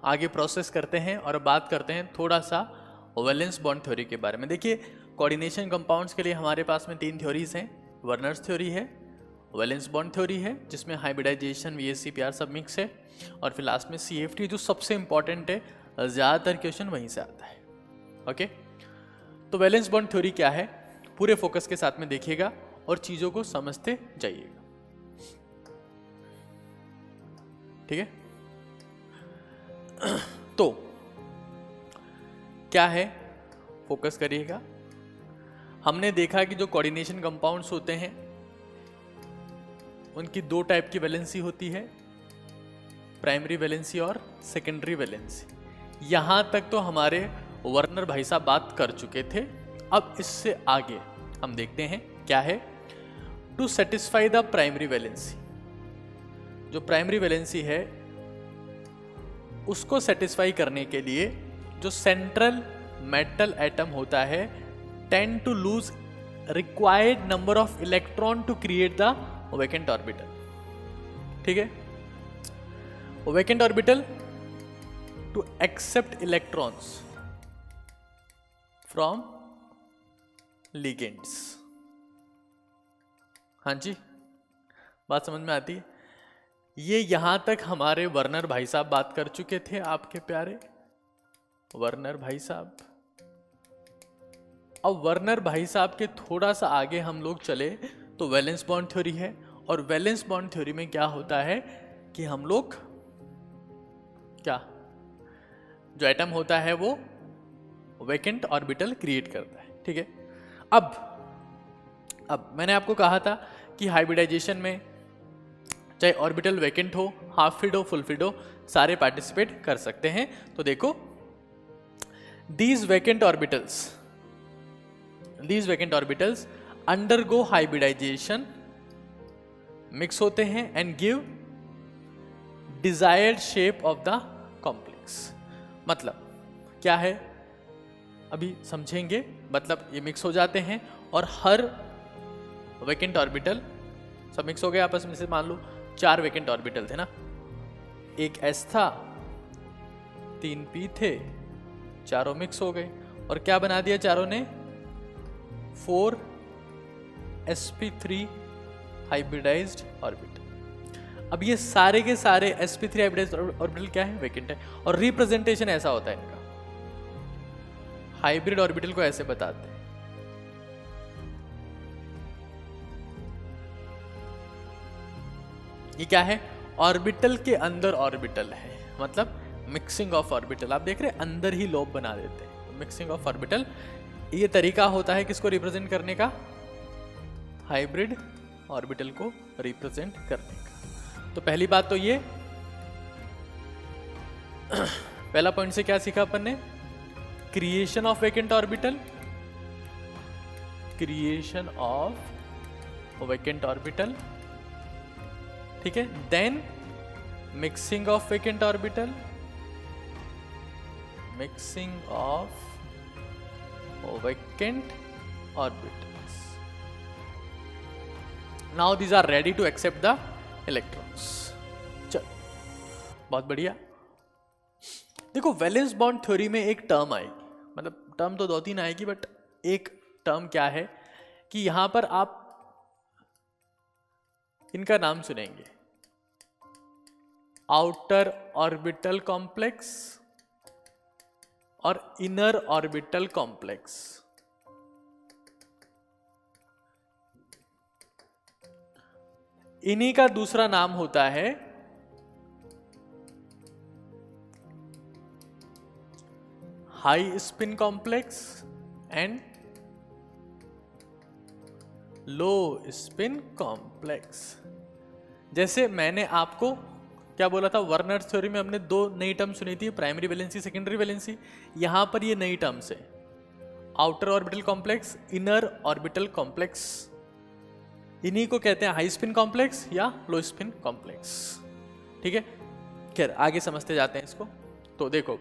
आगे प्रोसेस करते हैं और बात करते हैं थोड़ा सा वैलेंस बॉन्ड थ्योरी के बारे में। देखिए कोऑर्डिनेशन कंपाउंड्स के लिए हमारे पास में 3 थ्योरीज हैं, वर्नर्स थ्योरी है, वैलेंस बॉन्ड थ्योरी है जिसमें हाइब्रिडाइजेशन VSEPR सब मिक्स है, और फिर लास्ट में CFT जो सबसे इंपॉर्टेंट है, ज़्यादातर क्वेश्चन वहीं से आता है। ओके, तो वैलेंस बॉन्ड थ्योरी क्या है पूरे फोकस के साथ में देखिएगा और चीज़ों को समझते जाइएगा, ठीक है। तो क्या है, फोकस करिएगा। हमने देखा कि जो कोऑर्डिनेशन कंपाउंड्स होते हैं उनकी 2 टाइप की वैलेंसी होती है, प्राइमरी वैलेंसी और सेकेंडरी वैलेंसी। यहां तक तो हमारे वर्नर भाई साहब बात कर चुके थे। अब इससे आगे हम देखते हैं क्या है। To satisfy the primary valency, जो प्राइमरी वैलेंसी है उसको सेटिस्फाई करने के लिए जो सेंट्रल मेटल एटम होता है tend to lose required number of electron to create the vacant orbital, ठीक है। Vacant orbital to accept electrons from ligands. हाँ जी, बात समझ में आती है। ये यहां तक हमारे वर्नर भाई साहब बात कर चुके थे, आपके प्यारे वर्नर भाई साहब। अब वर्नर भाई साहब के थोड़ा सा आगे हम लोग चले तो वैलेंस बॉन्ड थ्योरी है, और वैलेंस बॉन्ड थ्योरी में क्या होता है कि हम लोग क्या, जो एटम होता है वो वैकेंट ऑर्बिटल क्रिएट करता है, ठीक है। अब मैंने आपको कहा था कि हाइब्रिडाइजेशन में चाहे ऑर्बिटल वैकेंट हो, हाफ फिल्ड हो, फुल फिल्ड हो, सारे पार्टिसिपेट कर सकते हैं। तो देखो these vacant orbitals undergo hybridization, mix होते हैं and give desired shape of the complex. मतलब क्या है अभी समझेंगे। मतलब ये मिक्स हो जाते हैं और हर वैकेंट ऑर्बिटल सब मिक्स हो गए आपस में से। मान लो 4 वैकेंट ऑर्बिटल थे ना, एक S था, 3 P थे, चारों मिक्स हो गए और क्या बना दिया चारों ने, 4 sp3 हाइब्रिडाइज्ड ऑर्बिटल। अब ये सारे के सारे sp3 हाइब्रिडाइज्ड ऑर्बिटल क्या है, वैकेंट है। और रिप्रेजेंटेशन ऐसा होता है इनका, हाइब्रिड ऑर्बिटल को ऐसे बताते हैं, ये क्या है, ऑर्बिटल के अंदर ऑर्बिटल है, मतलब मिक्सिंग ऑफ ऑर्बिटल। आप देख रहे हैं अंदर ही लोब बना देते हैं, मिक्सिंग ऑफ ऑर्बिटल। ये तरीका होता है किसको रिप्रेजेंट करने का, हाइब्रिड ऑर्बिटल को रिप्रेजेंट करने का। तो पहली बात तो ये, पहला पॉइंट से क्या सीखा अपन ने, creation of vacant orbital, creation of vacant orbital, ठीक है। Then mixing of vacant orbital, mixing of vacant orbitals. Now these are ready to accept the electrons. चल, बहुत बढ़िया। देखो वैलेंस बॉन्ड थ्योरी में एक टर्म आएगी, मतलब टर्म तो 2-3 आएगी, बट एक टर्म क्या है कि यहां पर आप इनका नाम सुनेंगे, आउटर ऑर्बिटल कॉम्प्लेक्स और इनर ऑर्बिटल कॉम्प्लेक्स। इन्हीं का दूसरा नाम होता है high spin complex and low spin complex. जैसे मैंने आपको क्या बोला था, वर्नर थ्योरी में हमने 2 नई टर्म सुनी थी, प्राइमरी वैलेंसी, सेकेंडरी वैलेंसी। यहां पर ये नई टर्म्स है, outer orbital complex, inner orbital complex. इन्हीं को कहते हैं हाई स्पिन कॉम्प्लेक्स या लो स्पिन कॉम्प्लेक्स, ठीक है। खैर आगे समझते जाते हैं इसको। तो देखो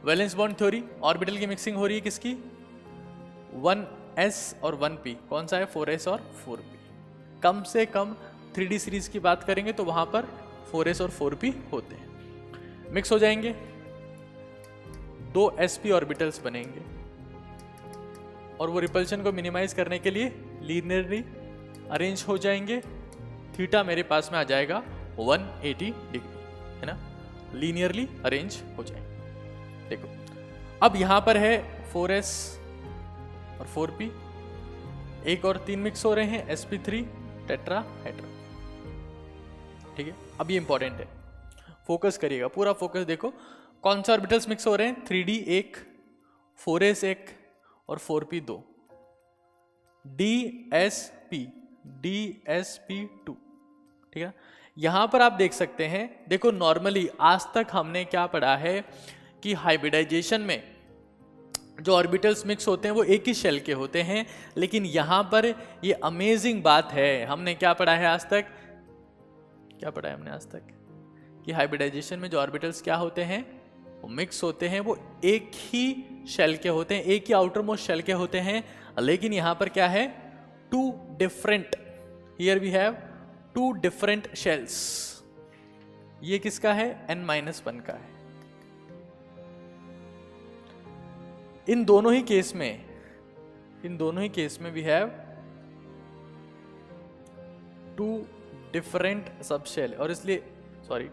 वैलेंस बॉन्ड थ्योरी, ऑर्बिटल की मिक्सिंग हो रही है किसकी, 1s और 1p। कौन सा है, 4s और 4p। कम से कम 3D सीरीज की बात करेंगे तो वहां पर 4s और 4p होते हैं। मिक्स हो जाएंगे, 2 sp ऑर्बिटल्स बनेंगे और वो रिपल्शन को मिनिमाइज करने के लिए लीनियरली अरेंज हो जाएंगे। थीटा मेरे पास में आ जाएगा 180 डिग्री, है ना, लीनियरली अरेंज हो जाएंगे। देखो अब यहां पर है 4s और 4p, एक और 3 मिक्स हो रहे हैं, sp3 टेट्राहेड्रल। ठीक है, अब ये इंपॉर्टेंट है, फोकस करिएगा, पूरा फोकस देखो। कौन से ऑर्बिटल्स मिक्स हो रहे हैं? 3d 1, 4s 1 और 4p 2, dsp2। ठीक है, यहां पर आप देख सकते हैं, देखो नॉर्मली आज तक हमने क्या पढ़ा है कि हाइब्रिडाइजेशन में जो ऑर्बिटल्स मिक्स होते हैं वो एक ही शेल के होते हैं, लेकिन यहां पर ये अमेजिंग बात है, हमने क्या पढ़ा है आज तक, क्या पढ़ा है हमने आज तक कि हाइब्रिडाइजेशन में जो ऑर्बिटल्स क्या होते हैं, वो मिक्स होते हैं, वो एक ही शेल के होते हैं, एक ही आउटर मोस्ट शेल के होते हैं। लेकिन यहां पर क्या है, 2 different, here we have 2 different shells. ये किसका है? n-1 का है। इन दोनों ही केस में we have 2 different subshell, और इसलिए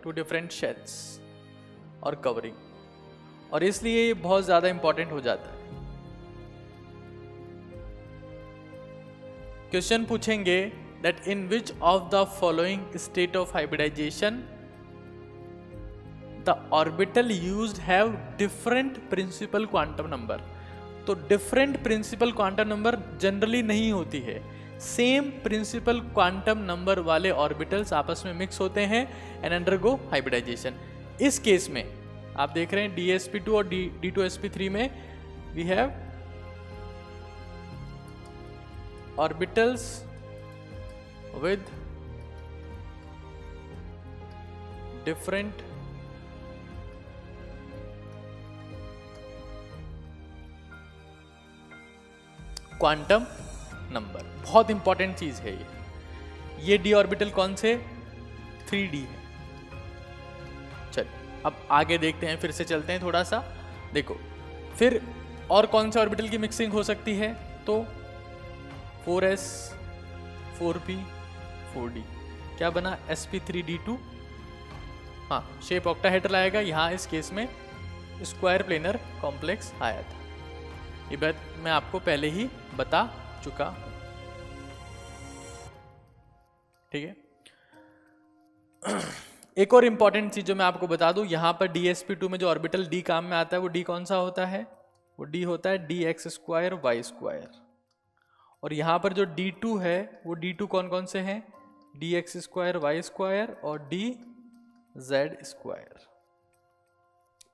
2 डिफरेंट शेल्स और कवरिंग, और इसलिए ये बहुत ज्यादा इंपॉर्टेंट हो जाता है। क्वेश्चन पूछेंगे that in which of the following state of hybridization the orbital used have different principal quantum number। तो different principal quantum number generally नहीं होती है, सेम प्रिंसिपल क्वांटम नंबर वाले ऑर्बिटल्स आपस में मिक्स होते हैं एंड अंडरगो हाइब्रिडाइजेशन। इस केस में आप देख रहे हैं dsp2 और d2sp3 में we have orbitals with different quantum number. बहुत इंपॉर्टेंट चीज है ये d ऑर्बिटल कौन से? 3d है। चलिए अब आगे देखते हैं, फिर से चलते हैं थोड़ा सा। देखो फिर और कौन से ऑर्बिटल की मिक्सिंग हो सकती है, तो 4s 4p 4d, क्या बना? sp3d2। हाँ, शेप ऑक्टाहेड्रल आएगा, यहाँ इस केस में स्क्वायर प्लेनर कॉम्प्लेक्स आया था। ये बात मैं आपको पहले ही बता चुका हूं। ठीक है, एक और इंपॉर्टेंट चीज जो मैं आपको बता दूं, यहां पर dsp2 में जो ऑर्बिटल d काम में आता है वो d कौन सा होता है? वो d होता है dx² y²। और यहां पर जो d2 है वो d2 कौन कौन से हैं? dx² y² और dz²।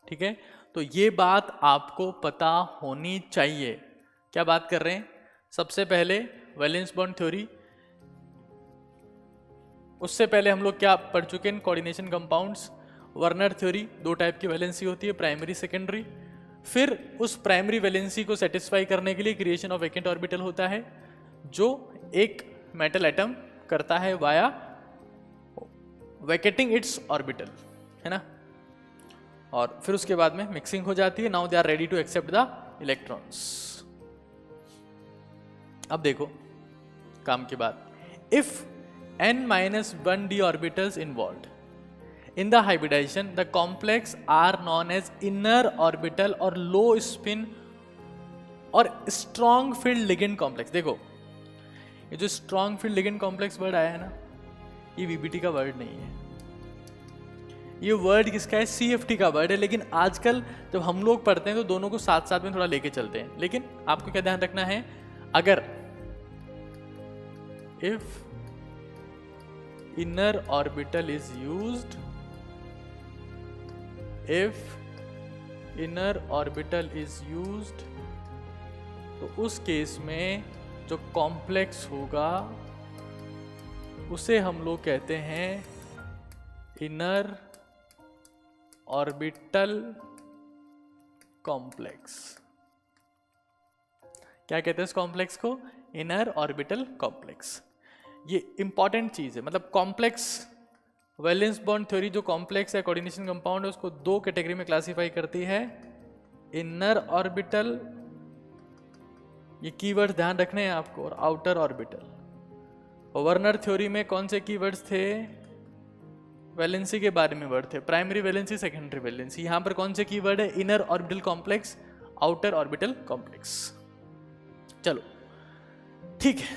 ठीक है, तो ये बात आपको पता होनी चाहिए। क्या बात कर रहे हैं? सबसे पहले वैलेंस बॉन्ड थ्योरी, उससे पहले हम लोग क्या पढ़ चुके हैं? Coordination compounds, Werner theory, 2 type की वैलेंसी होती है, प्राइमरी सेकेंडरी। फिर उस प्राइमरी वैलेंसी को सेटिस्फाई करने के लिए क्रिएशन ऑफ वैकेंट ऑर्बिटल होता है, जो एक मेटल एटम करता है वाया वैकेटिंग इट्स ऑर्बिटल, है ना। और फिर उसके बाद में मिक्सिंग हो जाती है। Now they are ready to accept the electrons. अब देखो काम की बात, if n-1d orbitals involved in the hybridization, the complex are known as inner orbital or low spin और strong field ligand complex। देखो ये जो strong field ligand complex word आया है ना, ये VBT का वर्ड नहीं है, ये वर्ड किसका है? CFT का वर्ड है। लेकिन आजकल जब हम लोग पढ़ते हैं तो दोनों को साथ साथ में थोड़ा लेके चलते हैं। लेकिन आपको क्या ध्यान रखना है, अगर if inner orbital is used, if inner orbital is used, तो उस केस में जो कॉम्प्लेक्स होगा उसे हम लोग कहते हैं इनर ऑर्बिटल कॉम्प्लेक्स। क्या कहते हैं इस कॉम्प्लेक्स को? Inner orbital complex. ये इंपॉर्टेंट चीज है, मतलब कॉम्प्लेक्स वैलेंस बॉन्ड थ्योरी जो कॉम्प्लेक्स है कोऑर्डिनेशन कंपाउंड है उसको दो कैटेगरी में क्लासिफाई करती है, इनर ऑर्बिटल, ये कीवर्ड ध्यान रखने हैं आपको, और आउटर ऑर्बिटल। वर्नर थ्योरी में कौन से कीवर्ड्स थे? वैलेंसी के बारे में वर्ड थे, प्राइमरी वैलेंसी, सेकेंडरी वैलेंसी। यहां पर कौन से कीवर्ड है? Inner orbital complex, outer orbital complex. चलो ठीक है।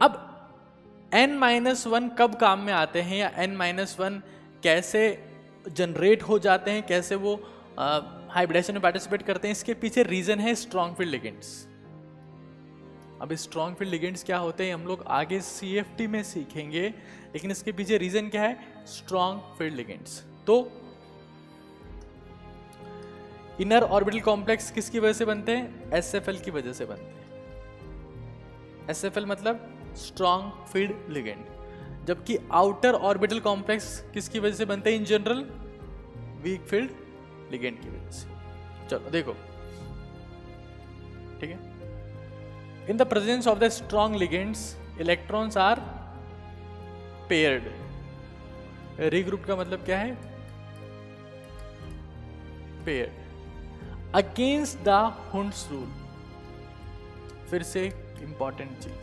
अब n-1 कब काम में आते हैं, या n-1 कैसे जनरेट हो जाते हैं, कैसे वो हाइब्रिडेशन में पार्टिसिपेट करते हैं, इसके पीछे रीजन है स्ट्रॉन्ग फील्ड लिगेंड्स। अब स्ट्रॉन्ग फील्ड लिगेंड्स क्या होते हैं हम लोग आगे CFT में सीखेंगे, लेकिन इसके पीछे रीजन क्या है? Strong field ligands. तो इनर ऑर्बिटल कॉम्प्लेक्स किसकी वजह से बनते हैं? SFL की वजह से बनते हैं। SFL मतलब स्ट्रॉन्ग फील्ड लिगेंड। जबकि आउटर ऑर्बिटल कॉम्प्लेक्स किसकी वजह से बनते हैं? In general weak field ligand की वजह से। चलो देखो, ठीक है। In the presence of the strong ligands electrons are paired. Regroup का मतलब क्या है? Paired against the Hund's rule. फिर से इंपॉर्टेंट चीज,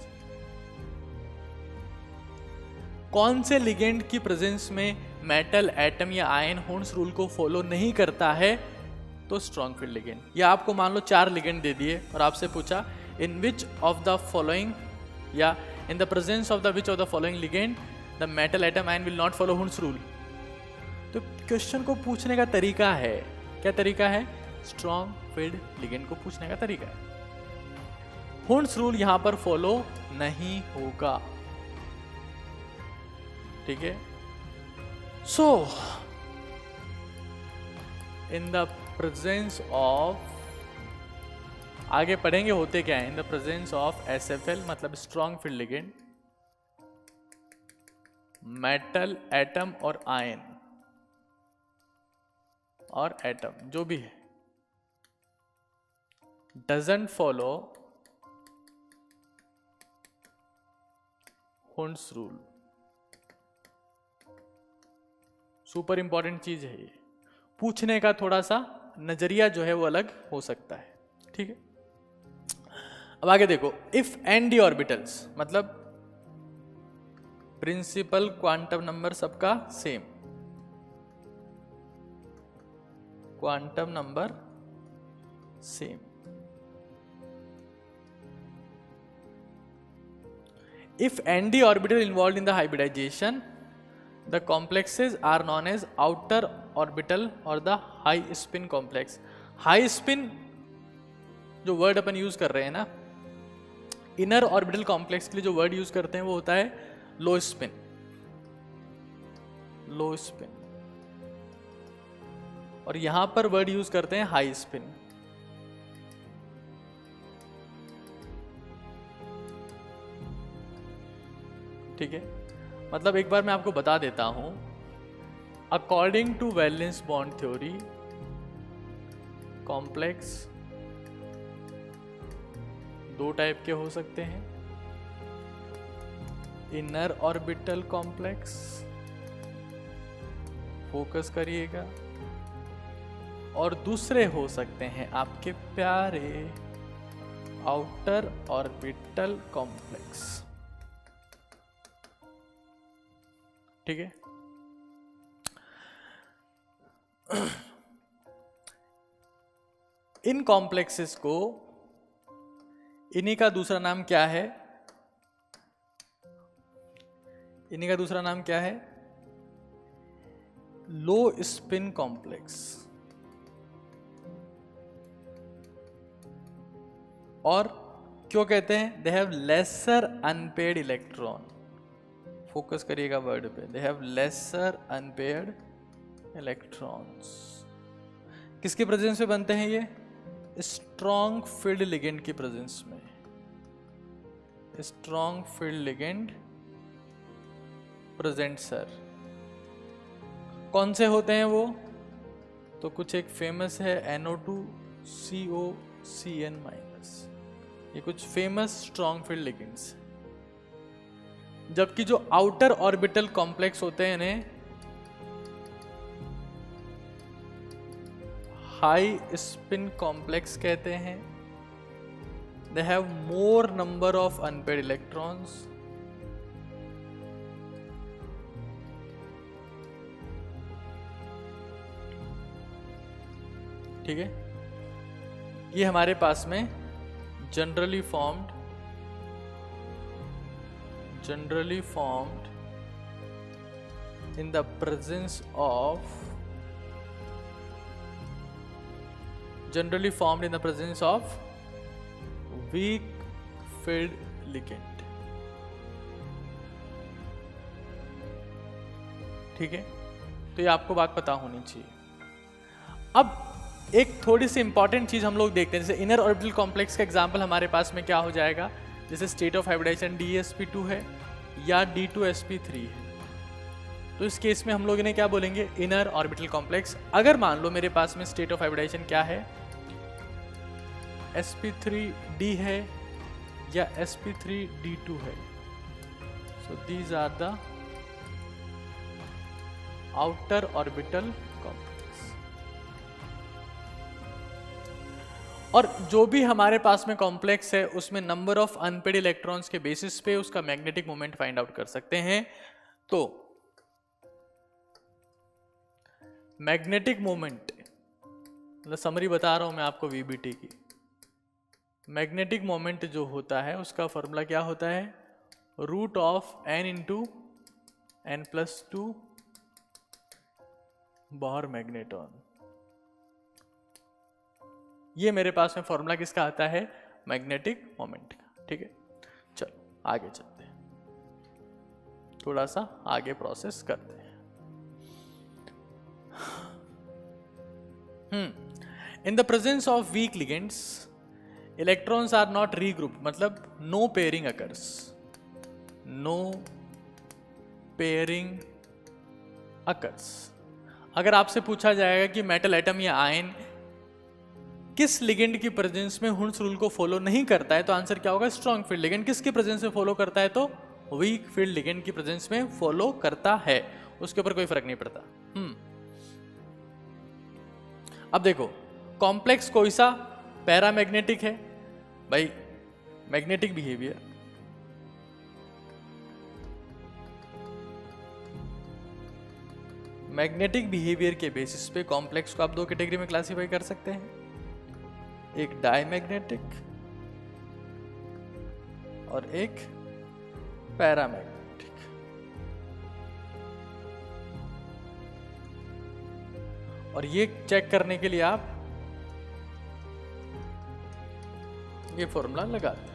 कौन से लिगेंड की प्रेजेंस में मेटल एटम या आयन हुंड्स रूल को फॉलो नहीं करता है? तो स्ट्रॉन्ग फील्ड लिगेंड। या आपको मान लो 4 लिगेंड दे दिए और आपसे पूछा इन विच ऑफ द फॉलोइंग, या इन the presence of the which of the following ligand the metal atom ion will not follow Hund's rule. तो क्वेश्चन को पूछने का तरीका है, क्या तरीका है? स्ट्रॉन्ग फील्ड लिगेंड को पूछने का तरीका है। हुंड्स रूल यहां पर फॉलो नहीं होगा, ठीक है। सो इन द प्रेजेंस ऑफ, आगे पढ़ेंगे होते क्या है। In the presence of SFL मतलब strong field ligand, metal atom और आयन और एटम जो भी है doesn't follow Hund's rule. Super important चीज है ये, पूछने का थोड़ा सा नजरिया जो है वो अलग हो सकता है, ठीक है। अब आगे देखो, इफ एंड डी ऑर्बिटल्स मतलब प्रिंसिपल क्वांटम नंबर सबका same, quantum number same, if nd orbital involved in the hybridization, the complexes are known as outer orbital or the high spin complex. high spin जो word अपन use कर रहे हैं ना, inner orbital complex के लिए जो word use करते हैं वो होता है लो स्पिन, लो स्पिन, और यहां पर वर्ड यूज करते हैं हाई स्पिन। ठीक है, मतलब एक बार मैं आपको बता देता हूं, according to valence bond theory complex दो टाइप के हो सकते हैं, इनर ऑर्बिटल कॉम्प्लेक्स, फोकस करिएगा, और दूसरे हो सकते हैं आपके प्यारे आउटर ऑर्बिटल कॉम्प्लेक्स। ठीक है, इन कॉम्प्लेक्सेस को, इन्हीं का दूसरा नाम क्या है? इन्हीं का दूसरा नाम क्या है? लो स्पिन कॉम्प्लेक्स। और क्यों कहते हैं? They have laser unpaired electron. Focus करिएगा वर्ड पे, they have laser unpaired electrons. किसके प्रेजेंस में बनते हैं ये? स्ट्रॉन्ग फील्ड लिगेंड की प्रेजेंस में। Strong field ligand present sir. कौन से होते हैं वो? तो कुछ एक फेमस है NO2COCN-। ये कुछ फेमस स्ट्रॉन्ग फील्ड लिगेंड्स। जबकि जो आउटर ऑर्बिटल कॉम्प्लेक्स होते हैं इन्हें हाई स्पिन कॉम्प्लेक्स कहते हैं। They have more number of unpaired electrons. ठीक है, ये हमारे पास में generally formed in the presence of weak filled ligand। ठीक है, तो ये आपको बात पता होनी चाहिए। अब एक थोड़ी सी इंपॉर्टेंट चीज हम लोग देखते हैं, जैसे इनर ऑर्बिटल कॉम्प्लेक्स का एग्जांपल हमारे पास में क्या हो जाएगा, जैसे स्टेट ऑफ हाइब्रिडाइजेशन DsP2 है या D2sp3 है, तो इस केस में हम लोग इन्हें क्या बोलेंगे, इनर ऑर्बिटल कॉम्प्लेक्स। अगर मान लो मेरे पास में स्टेट ऑफ हाइब्रिडाइजेशन क्या है, sp3d है या sp3d2 है, so these are the outer orbital complex. और जो भी हमारे पास में कॉम्प्लेक्स है उसमें नंबर ऑफ अनपेड इलेक्ट्रॉन्स के बेसिस पे उसका मैग्नेटिक मोमेंट फाइंड आउट कर सकते हैं। तो मैग्नेटिक मोमेंट, मतलब समरी बता रहा हूं मैं आपको VBT की, मैग्नेटिक मोमेंट जो होता है उसका फॉर्मूला क्या होता है, root of n into n+2 Bohr magneton. ये मेरे पास में फॉर्मूला किसका आता है, मैग्नेटिक मोमेंट का। ठीक है, चलो आगे चलते हैं, थोड़ा सा आगे प्रोसेस करते हैं। In the presence of weak ligands electrons are not regroup, मतलब no pairing occurs, no pairing occurs. अगर आपसे पूछा जाएगा कि मेटल एटम या आयन किस लिगेंड की प्रेजेंस में हुंस रूल को फॉलो नहीं करता है, तो आंसर क्या होगा, स्ट्रॉन्ग फील्ड लिगेंड। किसकी प्रेजेंस में फॉलो करता है, तो वीक फील्ड लिगेंड की प्रेजेंस में फॉलो करता है, उसके ऊपर कोई फर्क नहीं पड़ता। अब देखो कॉम्प्लेक्स कोई सा, पैरामैग्नेटिक है भाई, मैग्नेटिक बिहेवियर, मैग्नेटिक बिहेवियर के बेसिस पे कॉम्प्लेक्स को आप दो कैटेगरी में क्लासिफाई कर सकते हैं, एक डायमैग्नेटिक और एक पैरामैग्नेटिक। और ये चेक करने के लिए आप ये फॉर्मूला लगाते हैं।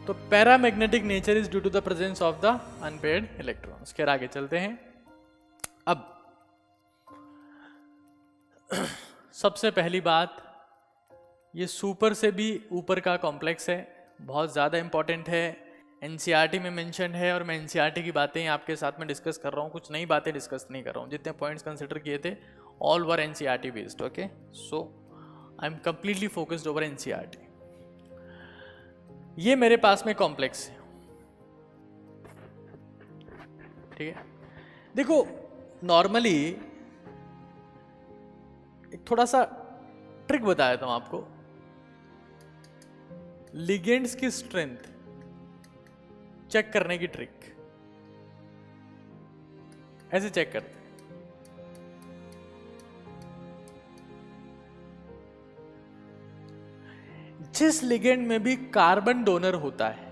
तो paramagnetic nature is due to the presence of the unpaired electrons. फिर आगे चलते हैं। अब सबसे पहली बात, ये सुपर से भी ऊपर का कॉम्प्लेक्स है, बहुत ज़्यादा इंपॉर्टेंट है, एनसीईआरटी में मेंशन है, और मैं एनसीईआरटी की बातें आपके साथ में डिस्कस कर रहा हूँ, कुछ नई बातें डिस्कस नहीं कर रहा हूँ। जितने पॉइंट्स कंसिडर किए थे all were NCERT based. Okay, so I am completely focused over NCERT. ये मेरे पास में कॉम्प्लेक्स है, ठीक है। देखो नॉर्मली एक थोड़ा सा ट्रिक बता देता हूं आपको, लिगेंड्स की स्ट्रेंथ चेक करने की ट्रिक ऐसे चेक करते हैं। जिस लिगेंड में भी कार्बन डोनर होता है,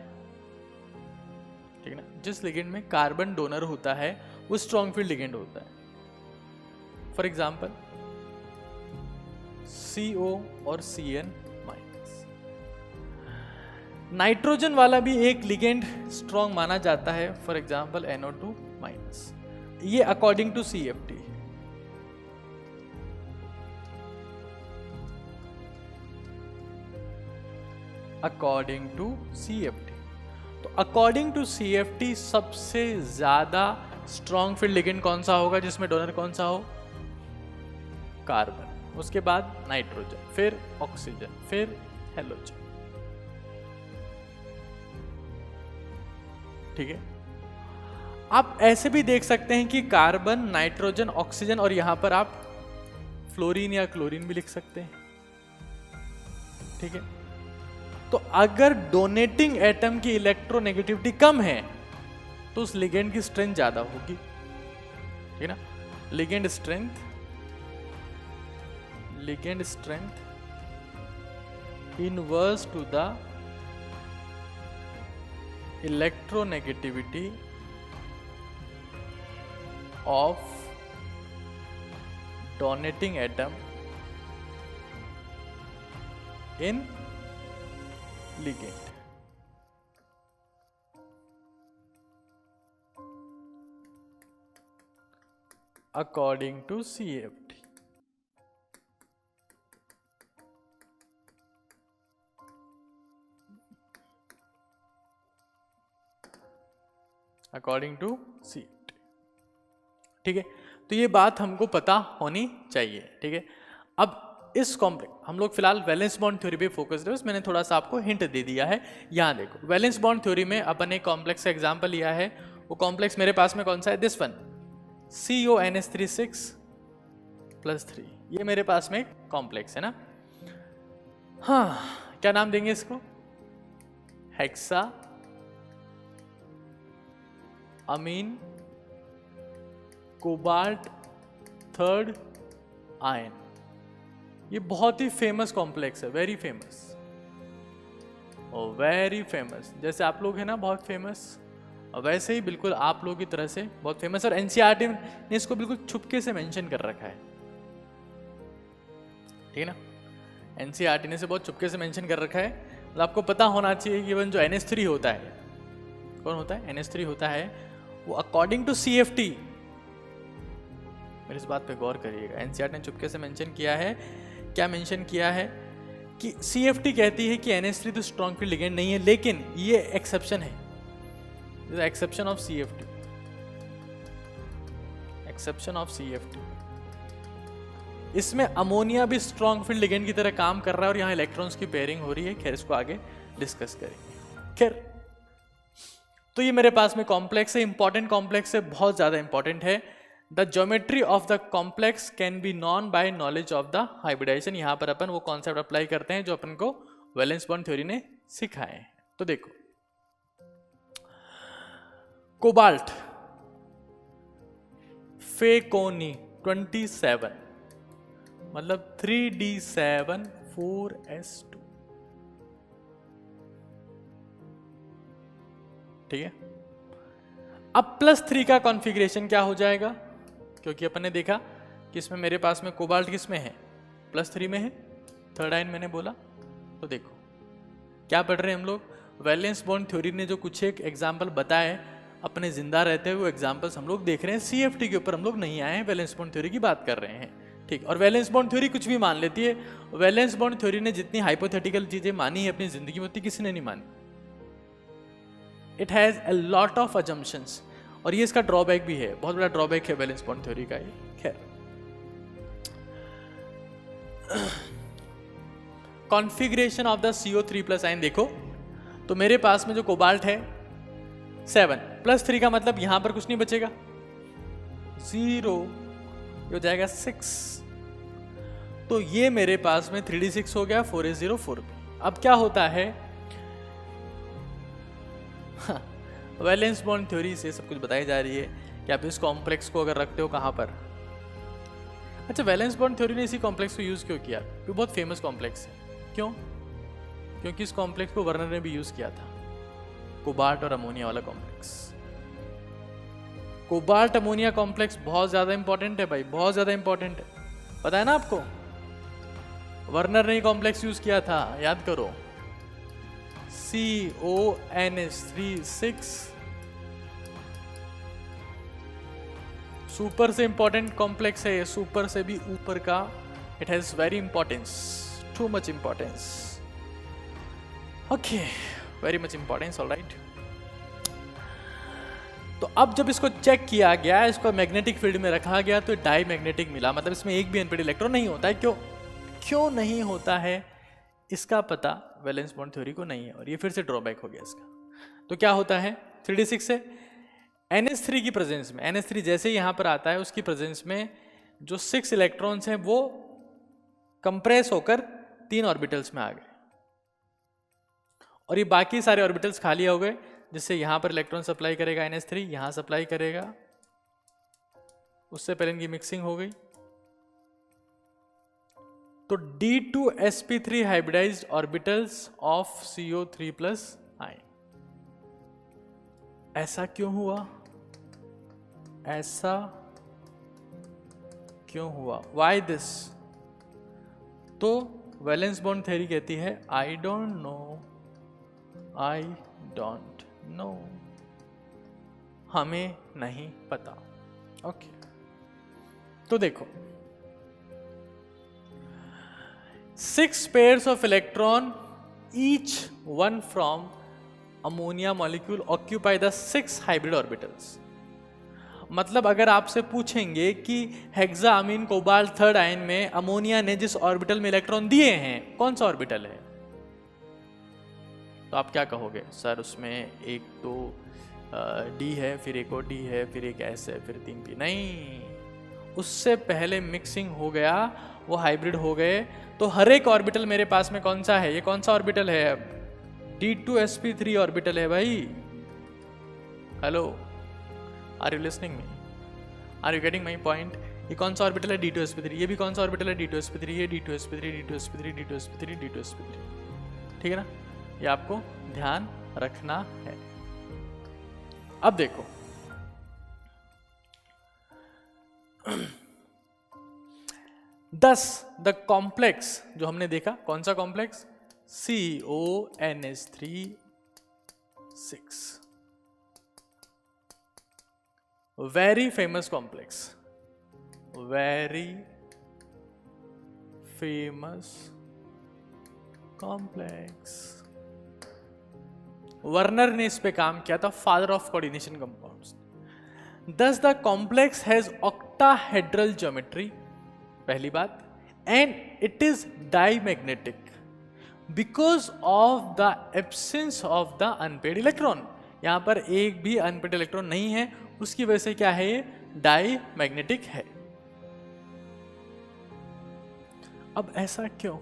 ठीक है ना, जिस लिगेंड में कार्बन डोनर होता है वो स्ट्रॉन्ग फील्ड लिगेंड होता है। फॉर एग्जांपल CO और CN-। नाइट्रोजन वाला भी एक लिगेंड स्ट्रॉन्ग माना जाता है, फॉर एग्जांपल NO2-। ये according to CFT। According to CFT, तो अकॉर्डिंग टू CFT सबसे ज्यादा स्ट्रॉन्ग फील्ड लिगेंड कौन सा होगा, जिसमें डोनर कौन सा हो, कार्बन, उसके बाद नाइट्रोजन, फिर ऑक्सीजन, फिर हेलोजन। ठीक है। आप ऐसे भी देख सकते हैं कि कार्बन, नाइट्रोजन, ऑक्सीजन और यहां पर आप फ्लोरीन या क्लोरीन भी लिख सकते हैं, ठीक है। तो अगर डोनेटिंग एटम की इलेक्ट्रोनेगेटिविटी कम है तो उस लिगेंड की स्ट्रेंथ ज्यादा होगी, ठीक है ना। Ligand strength inverse two the electronegativity of donating atom in ligand. according to CFT। according to CFT, ठीक है। तो ये बात हमको पता होनी चाहिए, ठीक है। अब इस कॉम्प्लेक्स हम लोग फिलहाल वैलेंस बॉन्ड थ्योरी पे फोकस है, मैंने थोड़ा सा आपको हिंट दे दिया है। यहां देखो वैलेंस बॉन्ड थ्योरी में अपन एक कॉम्प्लेक्स का एग्जांपल लिया है। वो कॉम्प्लेक्स मेरे पास में कौन सा है? This one, CONH3 6+3। ये मेरे पास में एक कॉम्प्लेक्स है ना। हाँ, क्या नाम देंगे इसको? हेक्सा अमीन कोबाल्ट थर्ड आयन। ये बहुत ही फेमस कॉम्प्लेक्स है, वेरी फेमस और वेरी फेमस। जैसे आप लोग हैं ना बहुत फेमस, और वैसे ही बिल्कुल आप लोगों की तरह से बहुत फेमस। और एनसीईआरटी ने इसको बिल्कुल छुपके से मेंशन कर रखा है, ठीक है ना। एनसीईआरटी ने इसे बहुत छुपके से मेंशन कर रखा है। मतलब आपको पता होना चाहिए कि इवन जो NH3 होता है, कौन होता है? NH3 होता है, वो अकॉर्डिंग टू CFT, मेरे इस बात पे गौर करिएगा, एनसीईआरटी ने छुपके से मेंशन किया है। क्या मेंशन किया है कि CFT कहती है कि NH3 तो स्ट्रॉन्ग फील्ड लिगेंड नहीं है, लेकिन ये एक्सेप्शन है, exception of CFT, exception of CFT। इसमें अमोनिया भी स्ट्रॉन्ग फील्ड लिगेंड की तरह काम कर रहा है और यहाँ इलेक्ट्रॉन्स की पेयरिंग हो रही है। खैर इसको आगे डिस्कस करेंगे। खैर तो ये मेरे पास में कॉम्प्लेक्स है, इंपॉर्टेंट कॉम्प्लेक्स है, बहुत ज्यादा इंपॉर्टेंट है। The geometry of the complex can be known by knowledge of the hybridisation. यहाँ पर अपन वो कॉन्सेप्ट अप्लाई करते हैं जो अपन को वैलेंस बॉन्ड थ्योरी ने सिखाए हैं। तो देखो कोबाल्ट फेकोनी 27, मतलब 3D7 4s2, ठीक है। अब +3 का कॉन्फ़िगरेशन क्या हो जाएगा? क्योंकि अपन ने देखा कि इसमें मेरे पास में कोबाल्ट किस में है? +3 में है, थर्ड आयन मैंने बोला। तो देखो क्या पढ़ रहे हैं हम लोग? वैलेंस बॉन्ड थ्योरी ने जो कुछ एक एग्जाम्पल बताए अपने जिंदा रहते हुए, वो एग्जाम्पल्स हम लोग देख रहे हैं। CFT के ऊपर हम लोग नहीं आए हैं, वैलेंस बॉन्ड थ्योरी की बात कर रहे हैं, ठीक। और वैलेंस बॉन्ड थ्योरी कुछ भी मान लेती है। वैलेंस बॉन्ड थ्योरी ने जितनी हाइपोथेटिकल चीजें मानी है अपनी जिंदगी में, उतनी किसी ने नहीं मानी। It has a lot of assumptions, और ये इसका ड्रॉबैक भी है, बहुत बड़ा ड्रॉबैक है वैलेंस बॉन्ड थ्योरी का ये। खैर configuration of the CO3+ ion देखो, तो मेरे पास में जो कोबाल्ट है 7 +3 का मतलब यहां पर कुछ नहीं बचेगा, 0 हो जाएगा 6। तो ये मेरे पास में 3D6 हो गया, 4s0 4p। अब क्या होता है, वैलेंस बॉन्ड थ्योरी से सब कुछ बताई जा रही है कि आप इस कॉम्प्लेक्स को अगर रखते हो कहां पर। अच्छा, वैलेंस बॉन्ड थ्योरी ने इसी कॉम्प्लेक्स को यूज क्यों किया? क्योंकि बहुत फेमस कॉम्प्लेक्स है। क्यों? क्योंकि इस कॉम्प्लेक्स को वर्नर ने भी यूज किया था, कोबाल्ट और अमोनिया वाला कॉम्प्लेक्स। कोबाल्ट अमोनिया कॉम्प्लेक्स बहुत ज्यादा इंपॉर्टेंट है भाई, बहुत ज्यादा इंपॉर्टेंट है, पता है ना आपको? वर्नर ने कॉम्प्लेक्स यूज किया था, याद करो, CONH3 6। सुपर से इंपॉर्टेंट कॉम्प्लेक्स है, सुपर से भी ऊपर का। It has very importance, too much importance, okay, very much importance, alright. तो अब जब इसको चेक किया गया, इसको मैग्नेटिक फील्ड में रखा गया, तो डाई मैग्नेटिक मिला, मतलब इसमें एक भी अनपेड इलेक्ट्रॉन नहीं होता है। क्यों नहीं होता है इसका पता वैलेंस बॉन्ड थ्योरी को नहीं है, और ये फिर से ड्रॉबैक हो गया इसका। तो क्या होता है, 3d6 है। NH3 की प्रेजेंस में, NH3 जैसे ही यहां पर आता है उसकी प्रेजेंस में जो 6 इलेक्ट्रॉन्स हैं वो कंप्रेस होकर 3 ऑर्बिटल्स में आ गए और ये बाकी सारे ऑर्बिटल्स खाली हो गए, जिससे यहां पर इलेक्ट्रॉन सप्लाई करेगा NH3, यहां सप्लाई करेगा, उससे पहले इनकी मिक्सिंग हो गई। तो D2sp3 hybridised orbitals of CO3+ ion. ऐसा क्यों हुआ? ऐसा क्यों हुआ? Why this? तो वैलेंस बॉन्ड थ्योरी कहती है आई डोंट नो, हमें नहीं पता। ओके, तो देखो 6 pairs of electron, each one from ammonia molecule occupy the 6 hybrid orbitals। मतलब अगर आपसे पूछेंगे कि हेक्साअमीन कोबाल्ट थर्ड आयन में अमोनिया ने जिस ऑर्बिटल में इलेक्ट्रॉन दिए हैं कौन सा ऑर्बिटल है, तो आप क्या कहोगे? सर उसमें एक तो डी है, फिर एक और डी है, फिर एक एस है, फिर 3 पी। नहीं, उससे पहले मिक्सिंग हो गया, वो हाइब्रिड हो गए। तो हर एक ऑर्बिटल मेरे पास में कौन सा है? ये कौन सा ऑर्बिटल है? अब D2sp3 ऑर्बिटल है भाई। Hello, are you listening me? Are you getting my point? ये कौन सा ऑर्बिटल है? D2sp3। ये भी कौन सा ऑर्बिटल है? D2sp3। ये D2sp3, D2sp3, D2sp3, D2sp3। ठीक है ना? ये आपको ध्यान रखना है। अब देखो द कॉम्प्लेक्स जो हमने देखा, कौन सा complex? CONH3 6, very famous complex, very famous complex. Werner ने इस पे काम किया था, father of coordination compounds. Thus the complex has octahedral geometry, पहली बात, and it is dimagnetic because of the absence of the unpaired electron। यहां पर एक भी अनपेड इलेक्ट्रॉन नहीं है, उसकी वजह से क्या है? ये डाईमैग्नेटिक है। अब ऐसा क्यों?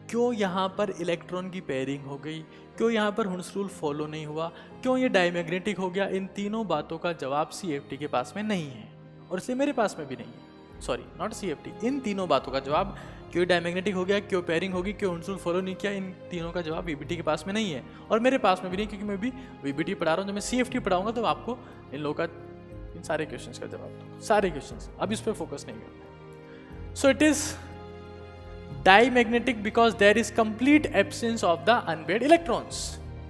क्यों यहां पर इलेक्ट्रॉन की पेयरिंग हो गई? क्यों यहां पर हुन्स रूल फॉलो नहीं हुआ? क्यों ये डायमैग्नेटिक हो गया? इन तीनों बातों का जवाब CFT के पास में नहीं है और इसलिए मेरे पास में भी नहीं है। Sorry, not CFT। इन तीनों बातों का जवाब, क्यों डायमैग्नेटिक हो गया, क्यों पेयरिंग होगी, क्यों हुन्स रूल फॉलो नहीं किया, इन तीनों का जवाब VBT के पास में नहीं है और मेरे पास में भी नहीं, क्योंकि मैं भी VBT पढ़ा रहा हूँ। जब मैं CFT पढ़ाऊंगा तो आपको इन लोगों का, इन सारे क्वेश्चंस का जवाब दूंगा, सारे क्वेश्चंस। अब इस पर फोकस नहीं करना। So it is diamagnetic because there is complete absence of the unpaired electrons.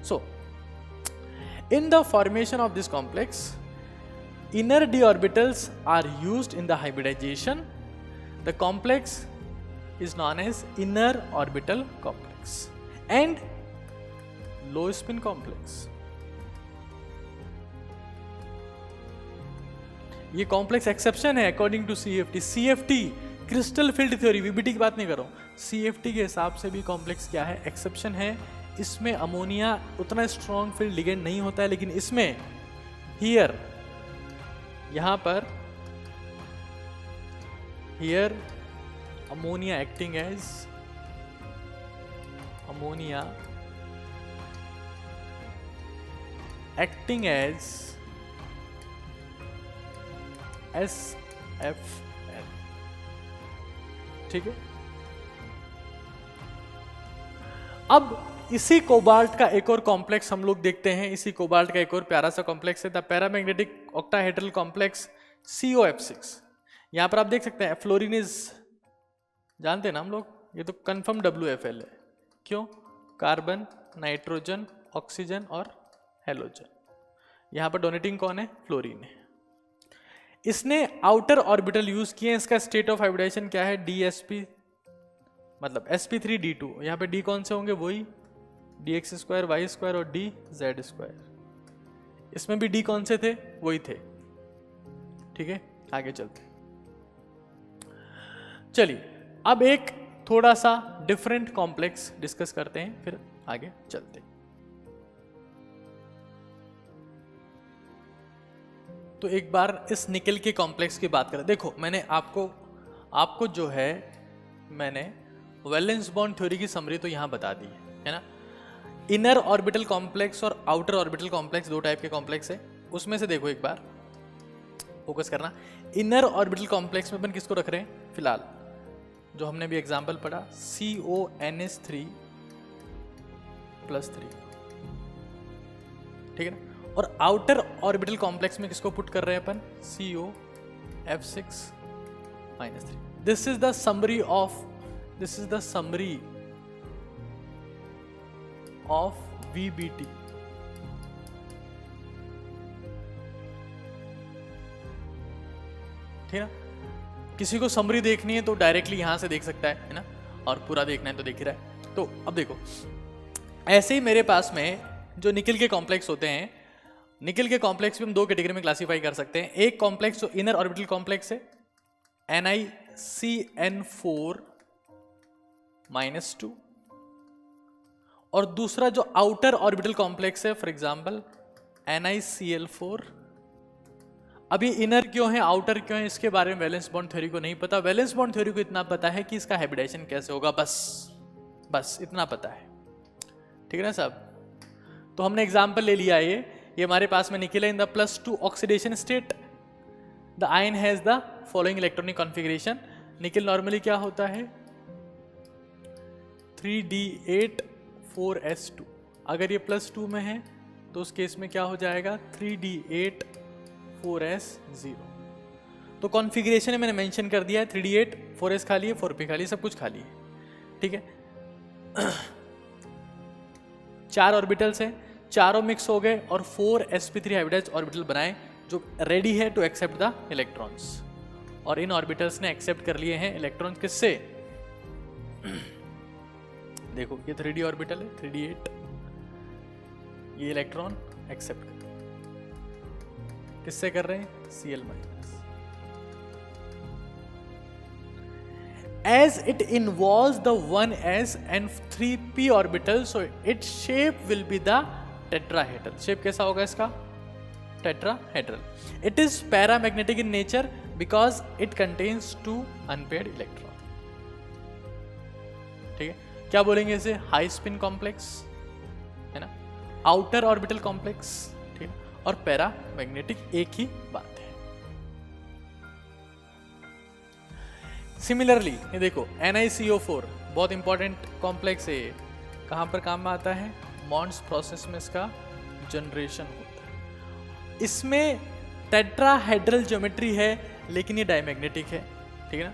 So in the formation of this complex, inner d orbitals are used in the hybridization. The complex is known as inner orbital complex and low spin complex. ये complex exception है according to CFT। CFT crystal field theory, VBT की बात नहीं कर रहा हूं, CFT के हिसाब से भी कॉम्प्लेक्स क्या है? एक्सेप्शन है। इसमें अमोनिया उतना स्ट्रॉन्ग फील्ड लिगेंड नहीं होता है, लेकिन इसमें हियर, यहां पर here ammonia acting as SFN। ठीक है। अब इसी कोबाल्ट का एक और कॉम्प्लेक्स हम लोग देखते हैं। इसी कोबाल्ट का एक और प्यारा सा कॉम्प्लेक्स है the paramagnetic octahedral complex COF6। यहां पर आप देख सकते हैं फ्लोरीन इज, जानते हैं ना हम लोग, ये तो कंफर्म WFL है। क्यों? कार्बन, नाइट्रोजन, ऑक्सीजन और हेलोजन। यहां पर डोनेटिंग कौन है? फ्लोरीन है। इसने आउटर ऑर्बिटल यूज किए। इसका स्टेट ऑफ हाइब्रिडाइजेशन क्या है? DSP, मतलब sp3d2। यहां पे D कौन से होंगे? वही dx² y² और dz²। इसमें भी D कौन से थे? वही थे। ठीक है, आगे चलते। चलिए अब एक थोड़ा सा डिफरेंट कॉम्प्लेक्स डिस्कस करते हैं, फिर आगे चलते हैं। तो एक बार इस निकल के कॉम्प्लेक्स की बात करें। देखो मैंने आपको जो है मैंने वैलेंस बॉन्ड थ्योरी की समरी तो यहाँ बता दी है ना। इनर ऑर्बिटल कॉम्प्लेक्स और आउटर ऑर्बिटल कॉम्प्लेक्स दो टाइप के कॉम्प्लेक्स है। उसमें से देखो एक बार फोकस करना, इनर ऑर्बिटल कॉम्प्लेक्स में अपन किसको रख रहे हैं फिलहाल, जो हमने भी एग्जांपल पढ़ा CONH3+3, ठीक है ना। और आउटर ऑर्बिटल कॉम्प्लेक्स में किसको पुट कर रहे हैं अपन, COF6-3। This is the summary of VBT। ठीक है ना। किसी को समरी देखनी है तो डायरेक्टली यहां से देख सकता है ना, और पूरा देखना है तो देख ही रहा है। तो अब देखो ऐसे ही मेरे पास में जो निकल के कॉम्प्लेक्स होते हैं, निकल के कॉम्प्लेक्स भी हम दो कैटेगरी में क्लासीफाई कर सकते हैं। एक कॉम्प्लेक्स जो इनर ऑर्बिटल कॉम्प्लेक्स है NiCN4-2, और दूसरा जो आउटर ऑर्बिटल कॉम्प्लेक्स है फॉर एग्जांपल NiCl4। अभी इनर क्यों है आउटर क्यों है इसके बारे में वैलेंस बॉन्ड थ्योरी को नहीं पता। वैलेंस बॉन्ड थ्योरी को इतना पता है कि इसका हाइब्रिडाइजेशन कैसे होगा, बस इतना पता है, ठीक है ना साहब। तो हमने एग्जांपल ले लिया, ये हमारे पास में निकल है in the +2 oxidation state, the ion has the following electronic configuration. निकल नॉर्मली क्या होता है 3d8-4s2। अगर ये +2 में है तो उस केस में क्या हो जाएगा 3d8-4s0। तो कॉन्फ़िगरेशन मैंने मेंशन कर दिया है 3d8 4s खाली है, 4p खाली है, सब कुछ खाली है, ठीक है। 4 ऑर्बिटल्स हैं, चारों मिक्स हो गए और 4sp3 हाइब्रिडाइज्ड ऑर्बिटल बनाए जो रेडी है टू एक्सेप्ट द इलेक्ट्रॉन्स। और इन ऑर्बिटल्स ने एक्सेप्ट कर लिए हैं इलेक्ट्रॉन्स किससे, देखो ये 3d ऑर्बिटल है 3d8, ये इलेक्ट्रॉन एक्सेप्ट कर किससे कर रहे हैं Cl-। As it involves the 1s and 3p orbital, so its shape will be the tetrahedral। Shape कैसा होगा इसका tetrahedral। It is paramagnetic in nature because it contains 2 unpaired electron। ठीक है, क्या बोलेंगे इसे हाई स्पिन कॉम्प्लेक्स है ना, आउटर ऑर्बिटल कॉम्प्लेक्स, ठीक है, और पैरामैग्नेटिक, एक ही बात है। सिमिलरली ये देखो NiCO4 बहुत इंपॉर्टेंट कॉम्प्लेक्स है, कहां पर काम में आता है, मॉन्ड्स प्रोसेस में इसका जनरेशन होता है। इसमें टेट्राहेड्रल ज्योमेट्री है लेकिन ये डायमैग्नेटिक है, ठीक है ना।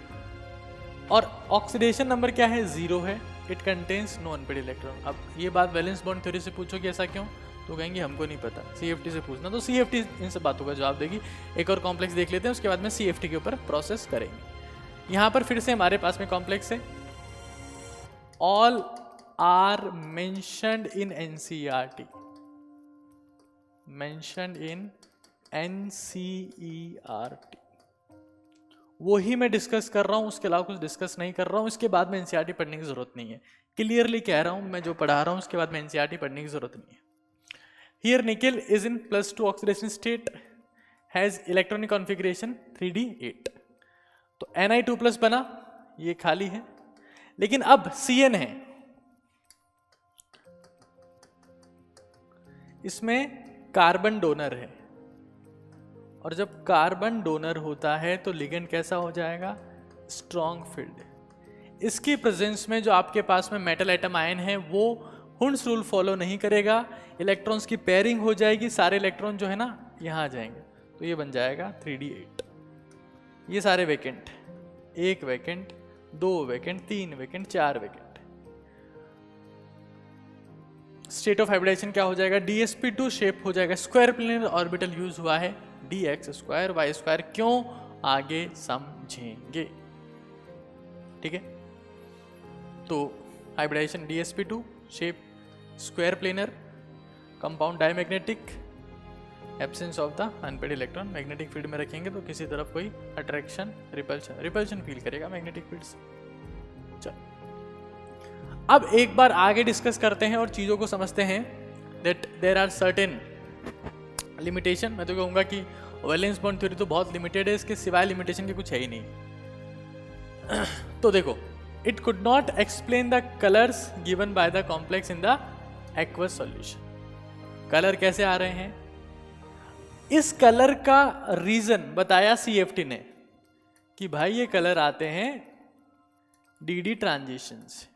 और ऑक्सीडेशन नंबर क्या है 0 है, it contains no unpaired electron. अब ये बात वैलेंस बॉन्ड थ्योरी से पूछोगे ऐसा क्यों, तो कहेंगे हमको नहीं पता, CFT से पूछना, तो CFT इन सब बातों का जवाब देगी। एक और कॉम्प्लेक्स देख लेते हैं, उसके बाद में CFT के ऊपर प्रोसेस करेंगे। यहां पर फिर से हमारे पास में कॉम्प्लेक्स है, all are mentioned in NCERT, mentioned in NCERT, वही मैं डिस्कस कर रहा हूं, उसके अलावा कुछ डिस्कस नहीं कर रहा हूं। इसके बाद में NCERT पढ़ने की जरूरत नहीं है, क्लियरली कह रहा हूं, मैं जो पढ़ा रहा हूं उसके बाद में NCERT पढ़ने की जरूरत नहीं है। Here nickel is in +2 oxidation state, has electronic configuration 3d8। तो Ni2+ बना, ये खाली है, लेकिन अब Cn है, इसमें कार्बन डोनर है, और जब कार्बन डोनर होता है तो लिगेंड कैसा हो जाएगा, स्ट्रॉन्ग फील्ड। इसकी प्रेजेंस में जो आपके पास में मेटल एटम आयन है वो हुंड्स रूल फॉलो नहीं करेगा, इलेक्ट्रॉन्स की पेयरिंग हो जाएगी, सारे इलेक्ट्रॉन जो है ना यहाँ आ जाएंगे, तो ये बन जाएगा 3d8। ये सारे vacant, 1 vacant, 2 vacant, 3 vacant, 4 vacant. State of hybridisation क्या हो जाएगा, DsP2 शेप हो जाएगा, स्क्वायर प्लेनर ऑर्बिटल यूज हुआ है, dx² y², क्यों आगे समझेंगे, ठीक है। तो hybridisation DsP2 shape square planar, compound diamagnetic, absence of the unpaired electron, magnetic field में रखेंगे तो किसी तरफ कोई अट्रैक्शन रिपल्शन फील करेगा मैग्नेटिक फील्ड से। चलो अब एक बार आगे डिस्कस करते हैं और चीजों को समझते हैं, that there are certain limitation, मैं तो कहूँगा कि वैलेंस बॉन्ड थ्योरी तो बहुत लिमिटेड है, इसके सिवाय लिमिटेशन के कुछ है ही नहीं। तो देखो, it could not explain the colours given by the complex in the aqueous solution. Colour कैसे आ रहे हैं, इस कलर का रीजन बताया CFT ने कि भाई ये कलर आते हैं DD ट्रांजिशन से,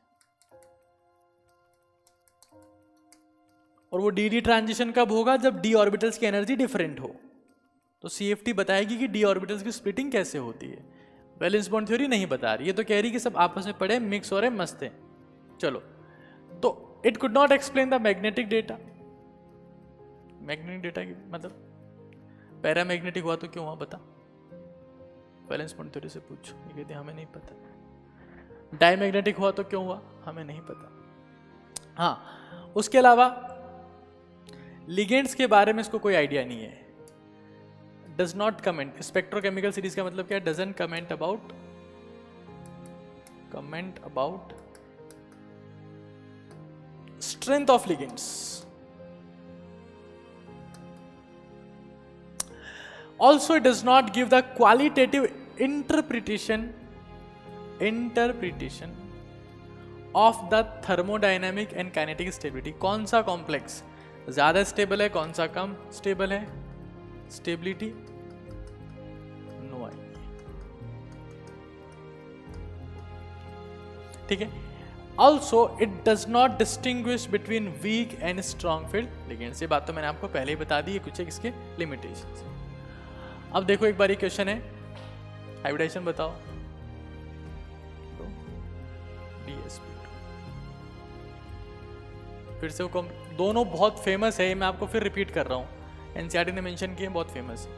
और वो DD ट्रांजिशन कब होगा, जब d ऑर्बिटल्स की एनर्जी डिफरेंट हो। तो CFT बताएगी कि d ऑर्बिटल्स की स्प्लिटिंग कैसे होती है, वैलेंस बॉन्ड थ्योरी नहीं बता रही, ये तो कह रही कि सब आपस में पड़े, मिक्स हो रहे, मस्त है। चलो, तो it could not explain the magnetic data. Magnetic data की मतलब पैरामैग्नेटिक हुआ तो क्यों हुआ बता, वैलेंस बॉन्ड थ्योरी से पूछो, ये कहते हमें नहीं पता। डायमैग्नेटिक हुआ तो क्यों हुआ, हमें नहीं पता। हाँ, उसके अलावा लिगेंड्स के बारे में इसको कोई आइडिया नहीं है। Does not comment, spectrochemical series का मतलब क्या है, doesn't comment about strength of ligands. Also, it does not give the qualitative interpretation of the thermodynamic and kinetic stability। कौन सा कॉम्प्लेक्स ज्यादा स्टेबल है, कौन सा कम स्टेबल है, स्टेबिलिटी नो आइडिया। ठीक है। Also it does not distinguish between weak and strong field ligands. ये बात तो मैंने आपको पहले ही बता दी है, कुछ एक इसके लिमिटेशंस। अब देखो एक बारी क्वेश्चन है, हाइब्रिडाइजेशन बताओ, तो DsP2। फिर से वो दोनों बहुत फेमस है, मैं आपको फिर रिपीट कर रहा हूँ, NCERT ने मेंशन किए, बहुत फेमस है।